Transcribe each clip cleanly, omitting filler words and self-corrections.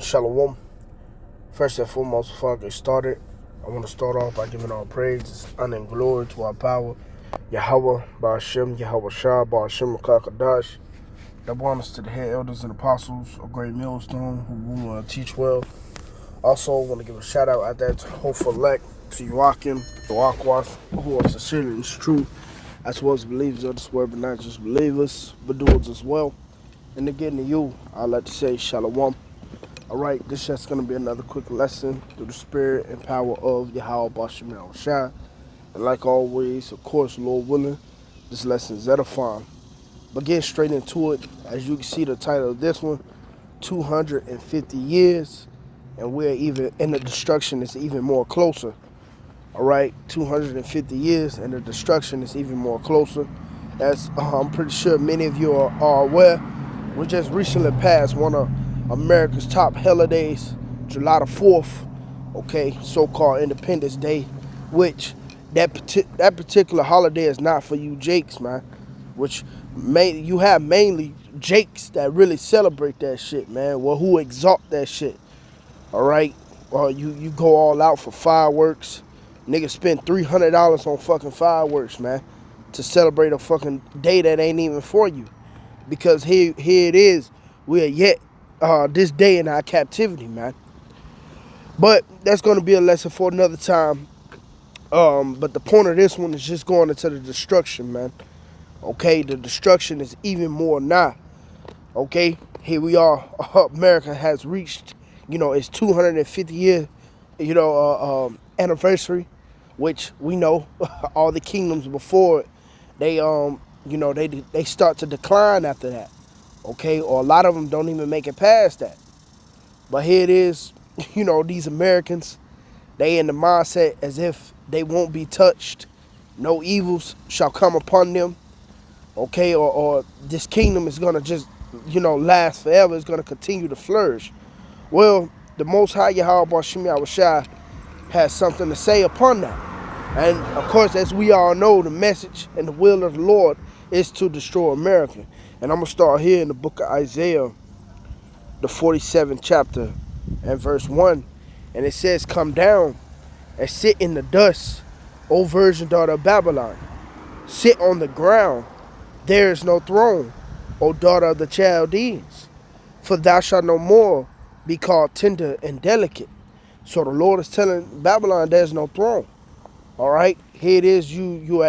Shalom. First and foremost, before I get started, I want to start off by giving all praise, honor, and glory to our power, Yahawah, bahasham, Yahawashi, bahasham, Rachaa Qadash. Double honors to the head elders and apostles, a great millstone who will teach well. Also, I want to give a shout out at that to hopeful elect, to Yahawah, who are sincerely and true, as well as believers of this word, but not just believers, but doers as well. And again, to you, I'd like to say Shalom. Alright, this is just going to be another quick lesson through the spirit and power of Yahawah, bahasham, Yahawashi. And like always, of course, Lord willing, this lesson is edifying. But getting straight into it, as you can see the title of this one, 250 years, and we're even, and the destruction is even more closer. Alright, 250 years, and the destruction is even more closer. As I'm pretty sure many of you are aware, we just recently passed one of America's top holidays, July the 4th, okay, so-called Independence Day, which that particular holiday is not for you Jakes, man, which you have mainly Jakes that really celebrate that shit, man, well, who exalt that shit, all right? You go all out for fireworks. Niggas spend $300 on fucking fireworks, man, to celebrate a fucking day that ain't even for you, because here it is, we are yet this day in our captivity, man. But that's going to be a lesson for another time. But the point of this one is just going into the destruction, man. Okay, the destruction is even more nigh. Okay, here we are. America has reached, its 250 year, anniversary, which we know all the kingdoms before it, they start to decline after that. Okay, or a lot of them don't even make it past that. But here it is, these Americans, they in the mindset as if they won't be touched. No evils shall come upon them. Okay, or this kingdom is going to just, last forever. It's going to continue to flourish. Well, the Most High Yahawah bahasham Yahawashi has something to say upon that. And, of course, as we all know, the message and the will of the Lord is to destroy America. And I'm going to start here in the book of Isaiah, the 47th chapter and verse 1. And it says, "Come down and sit in the dust, O virgin daughter of Babylon. Sit on the ground. There is no throne, O daughter of the Chaldeans. For thou shalt no more be called tender and delicate." So the Lord is telling Babylon there's no throne. All right? Here it is. You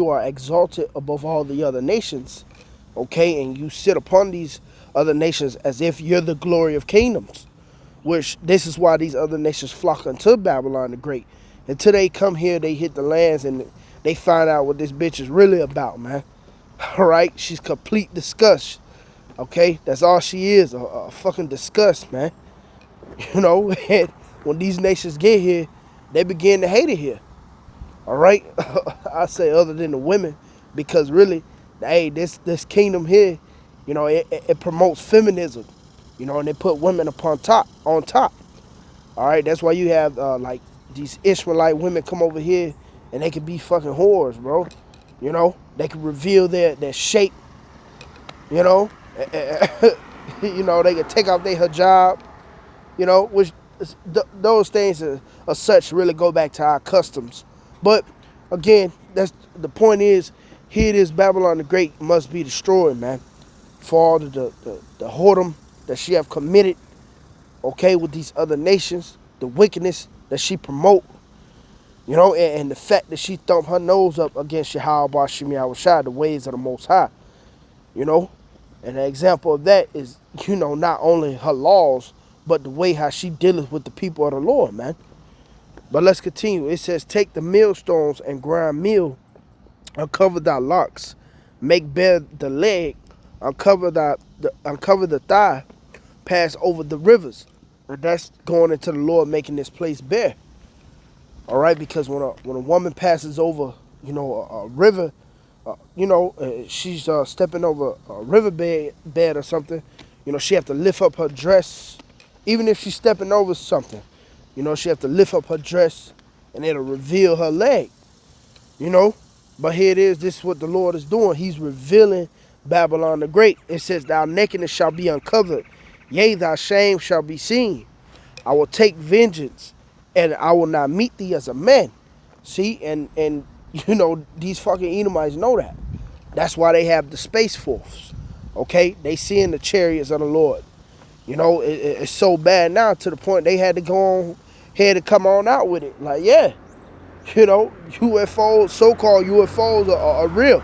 are exalted above all the other nations. Okay, and you sit upon these other nations as if you're the glory of kingdoms, which this is why these other nations flock unto Babylon the Great. Until they come here, they hit the lands and they find out what this bitch is really about, man. All right, she's complete disgust. Okay, that's all she is, a fucking disgust, man. And when these nations get here, they begin to hate it here. All right, I say other than the women, because really, hey, this kingdom here, it promotes feminism, and they put women on top. All right, that's why you have like these Ishmaelite women come over here and they can be fucking whores, bro. They can reveal their shape. They can take off their hijab. Which those things are such really go back to our customs. But again, that's the point is, here it is, Babylon the Great must be destroyed, man, for all the whoredom that she have committed, okay, with these other nations, the wickedness that she promote, and the fact that she thumped her nose up against Yahawah bahasham Yahawashi, the ways of the Most High, and an example of that is, not only her laws, but the way how she deals with the people of the Lord, man. But let's continue. It says, "Take the millstones and grind meal, uncover thy locks, make bare the leg, uncover the thigh, pass over the rivers." And that's going into the Lord making this place bare. All right, because when a woman passes over, a river, she's stepping over a riverbed or something, she have to lift up her dress. Even if she's stepping over something, she have to lift up her dress and it'll reveal her leg, But here it is, this is what the Lord is doing. He's revealing Babylon the Great. It says, "Thy nakedness shall be uncovered, Yea, thy shame shall be seen. I will take vengeance, and I will not meet thee as a man. See, and these fucking Edomites know that. That's why they have the space force. Okay, they seeing the chariots of the Lord. It's so bad now to the point they had to go on, had to come on out with it. Like, yeah, UFOs, so-called UFOs are real.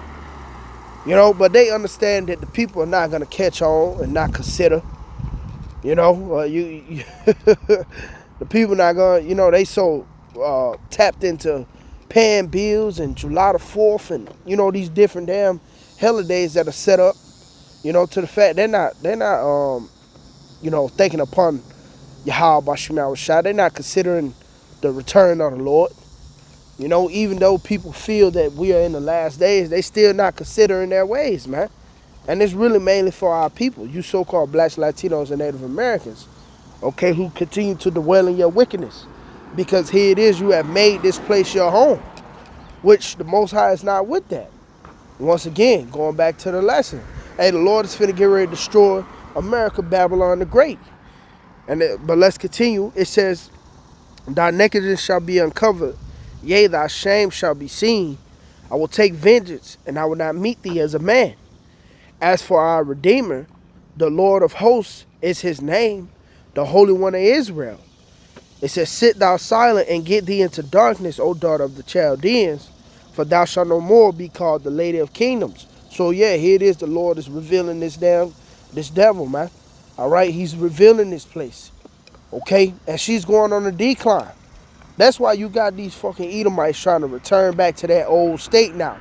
But they understand that the people are not gonna catch on and not consider. The people not gonna, they so tapped into paying bills and July the 4th and these different damn holidays that are set up. To the fact they're not thinking upon Yahawah. They're not considering the return of the Lord. Even though people feel that we are in the last days, they still not considering their ways, man. And it's really mainly for our people, you so-called blacks, Latinos, and Native Americans, okay, who continue to dwell in your wickedness. Because here it is, you have made this place your home, which the Most High is not with that. Once again, going back to the lesson. Hey, the Lord is finna get ready to destroy America, Babylon the Great. But let's continue. It says, thy nakedness shall be uncovered. Yea, thy shame shall be seen. I will take vengeance, and I will not meet thee as a man. As for our Redeemer, the Lord of hosts is his name, the Holy One of Israel. It says, sit thou silent and get thee into darkness, O daughter of the Chaldeans, for thou shalt no more be called the Lady of Kingdoms. So yeah, here it is, the Lord is revealing this devil, man. All right, he's revealing this place. Okay, and she's going on a decline. That's why you got these fucking Edomites trying to return back to that old state now.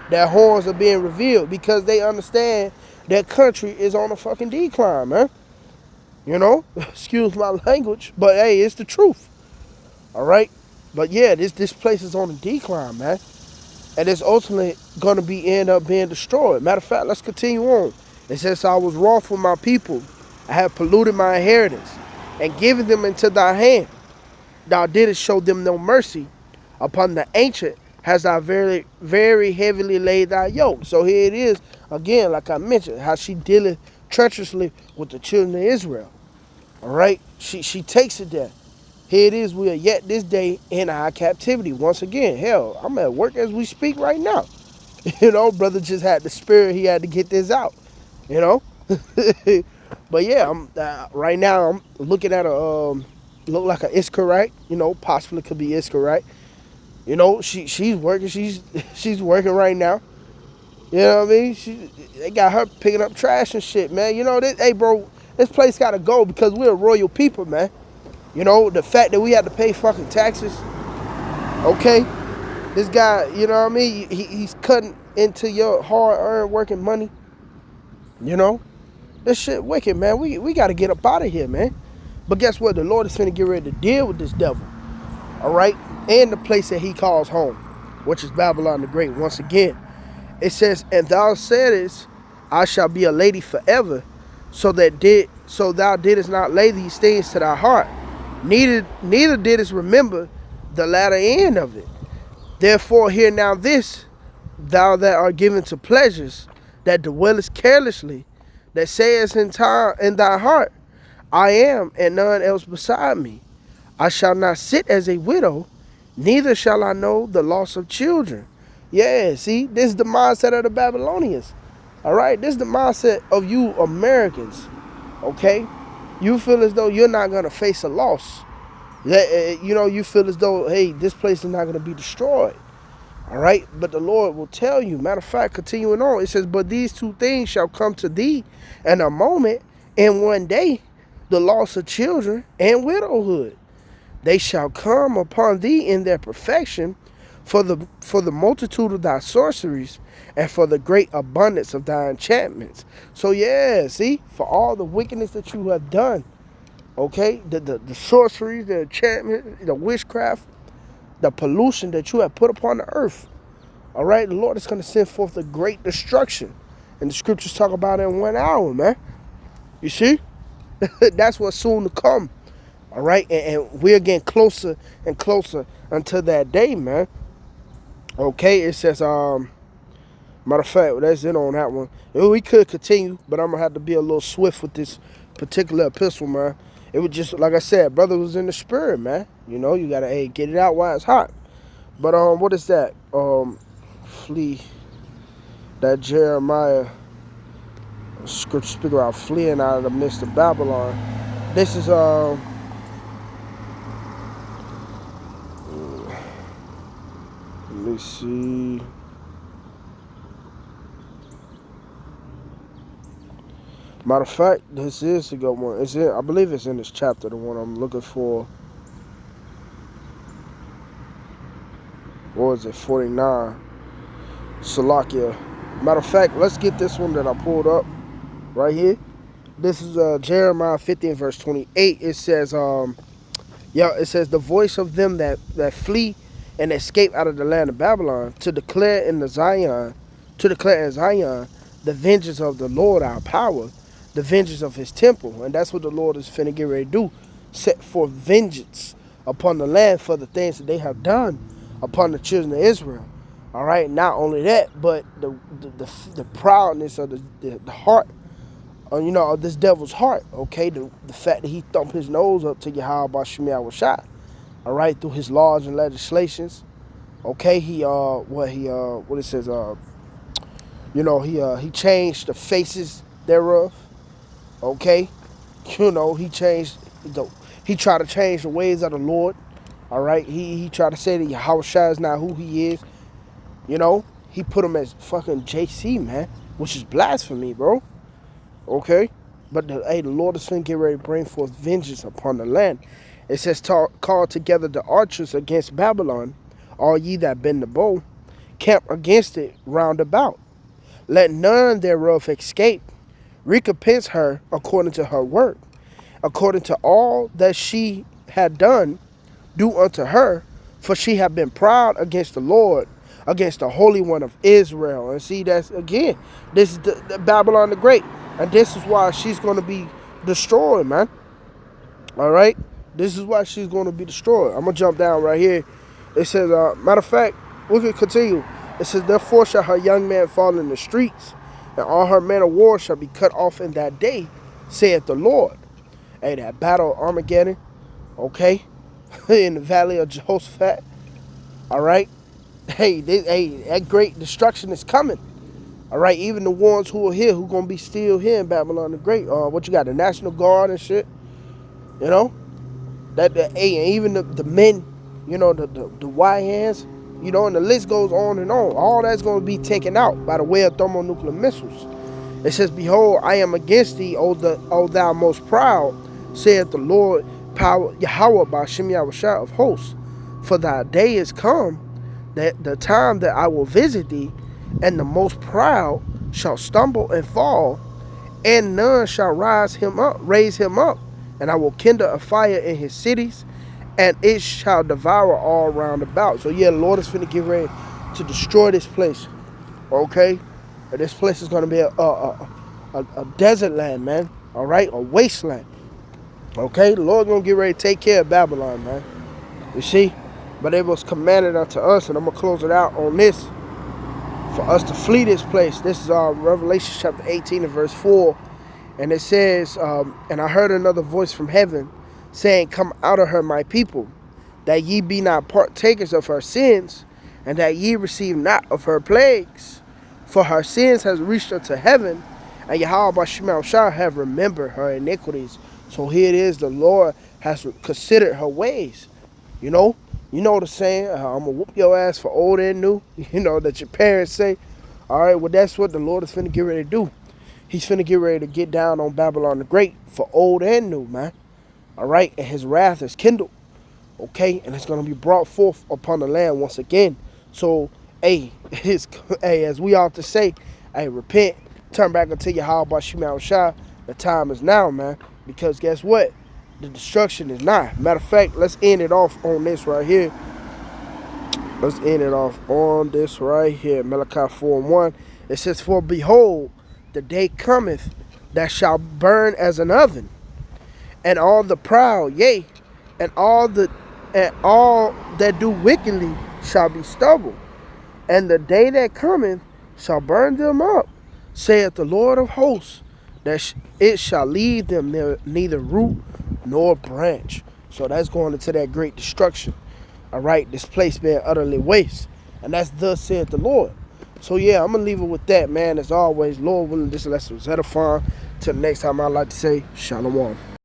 Their horns are being revealed because they understand their country is on a fucking decline, man. Excuse my language, but hey, it's the truth. All right, but yeah, this place is on a decline, man, and it's ultimately gonna end up being destroyed. Matter of fact, let's continue on. It says, I was wroth with my people, I have polluted my inheritance, and given them into thy hand. Thou didst show them no mercy. Upon the ancient has thou very, very heavily laid thy yoke. So here it is, again, like I mentioned, how she dealing treacherously with the children of Israel. All right? She takes it there. Here it is, we are yet this day in our captivity. Once again, hell, I'm at work as we speak right now. Brother just had the spirit, he had to get this out. But yeah, I'm right now I'm looking at a look like an Iscarite, possibly could be Iscarite. She's working, she's working right now. You know what I mean? They got her picking up trash and shit, man. Hey bro, this place gotta go because we're a royal people, man. The fact that we have to pay fucking taxes, okay? This guy, you know what I mean? He's cutting into your hard-earned working money. This shit wicked, man. We got to get up out of here, man. But guess what? The Lord is finna get ready to deal with this devil. All right? And the place that he calls home, which is Babylon the Great. Once again, it says, and thou saidest, I shall be a lady forever, so thou didst not lay these things to thy heart, neither didst remember the latter end of it. Therefore hear now this, thou that art given to pleasures, that dwellest carelessly, that sayest in thy heart, I am, and none else beside me. I shall not sit as a widow, neither shall I know the loss of children. Yeah, see, this is the mindset of the Babylonians. All right, this is the mindset of you Americans. Okay, you feel as though you're not gonna face a loss. You feel as though, hey, this place is not gonna be destroyed. All right, but the Lord will tell you. Matter of fact, continuing on, it says, but these two things shall come to thee in a moment, and one day, the loss of children and widowhood. They shall come upon thee in their perfection, for the multitude of thy sorceries, and for the great abundance of thy enchantments. So yeah, see, for all the wickedness that you have done, okay, the sorceries, the enchantment, the witchcraft, the pollution that you have put upon the earth. All right, the Lord is going to send forth a great destruction. And the scriptures talk about it in 1 hour, man. You see? That's what's soon to come. All right, and we're getting closer and closer until that day, man. Okay, it says, matter of fact, that's it on that one. We could continue, but I'm going to have to be a little swift with this particular epistle, man. It was just, like I said, brother was in the spirit, man. You know, you gotta get it out while it's hot. But what is that? Flee. That Jeremiah scripture speak about fleeing out of the midst of Babylon. This is let me see. Matter of fact, this is a good one. I believe it's in this chapter, the one I'm looking for. Or is it 49? Salakia. Matter of fact, let's get this one that I pulled up right here. This is Jeremiah 50 and verse 28. It says, it says, the voice of them that flee and escape out of the land of Babylon to declare in Zion the vengeance of the Lord our power, the vengeance of his temple. And that's what the Lord is finna get ready to do. Set forth vengeance upon the land for the things that they have done upon the children of Israel. All right, not only that, but the proudness of the heart, of this devil's heart. Okay, the fact that he thumped his nose up to Yahawashi, all right, through his laws and legislations. Okay, he changed the faces thereof. Okay, he tried to change the ways of the Lord. All right, he tried to say that Yahawashi is not who he is. He put him as fucking JC, man, which is blasphemy, bro. Okay, but the Lord is finna get ready to bring forth vengeance upon the land. It says, call together the archers against Babylon, all ye that bend the bow, camp against it round about. Let none thereof escape. Recompense her according to her work, according to all that she had done, do unto her, for she had been proud against the Lord, against the Holy One of Israel. And see, this is the Babylon the Great. And this is why she's going to be destroyed, man. All right? This is why she's going to be destroyed. I'm going to jump down right here. It says, matter of fact, we can continue. It says, therefore shall her young man fall in the streets, and all her men of war shall be cut off in that day, saith the Lord. Hey, that battle of Armageddon, okay, in the valley of Jehoshaphat, all right? Hey, that great destruction is coming. All right, even the ones who are here, who going to be still here in Babylon the Great. What you got, the National Guard and shit, and even the men, the YNs, and the list goes on and on. All that's going to be taken out by the way of thermonuclear missiles. It says, behold, I am against thee, O thou most proud, saith the Lord, power Yahawah, bahasham Yahawashi of hosts. For thy day is come, that the time that I will visit thee, and the most proud shall stumble and fall, and none shall raise him up, and I will kindle a fire in his cities, and it shall devour all round about. So yeah, the Lord is finna get ready to destroy this place. Okay? And this place is gonna be a desert land, man. All right, a wasteland. Okay, the Lord gonna get ready to take care of Babylon, man. You see? But it was commanded unto us, and I'm gonna close it out on this, for us to flee this place. This is Revelation chapter 18 and verse 4. And it says, and I heard another voice from heaven saying, come out of her, my people, that ye be not partakers of her sins, and that ye receive not of her plagues. For her sins has reached unto heaven, and Yahawah shall have remembered her iniquities. So here it is, the Lord has considered her ways. You know the saying, I'm going to whoop your ass for old and new, that your parents say. All right, well, that's what the Lord is finna get ready to do. He's finna get ready to get down on Babylon the Great for old and new, man. All right, and his wrath is kindled. Okay, and it's going to be brought forth upon the land once again. So, as we ought to say, repent, turn back unto Yahawashi. The time is now, man. Because guess what? The destruction is nigh. Matter of fact, let's end it off on this right here. Malachi 4:1. It says, for behold, the day cometh that shall burn as an oven, and all the proud, yea, and all that do wickedly shall be stubble. And the day that cometh shall burn them up, saith the Lord of hosts. that it shall leave them neither root nor branch. So that's going into that great destruction. All right, this place being utterly waste. And that's thus said the Lord. So yeah, I'm going to leave it with that, man. As always, Lord willing, this lesson was edifying. Till the next time, I'd like to say, Shalom.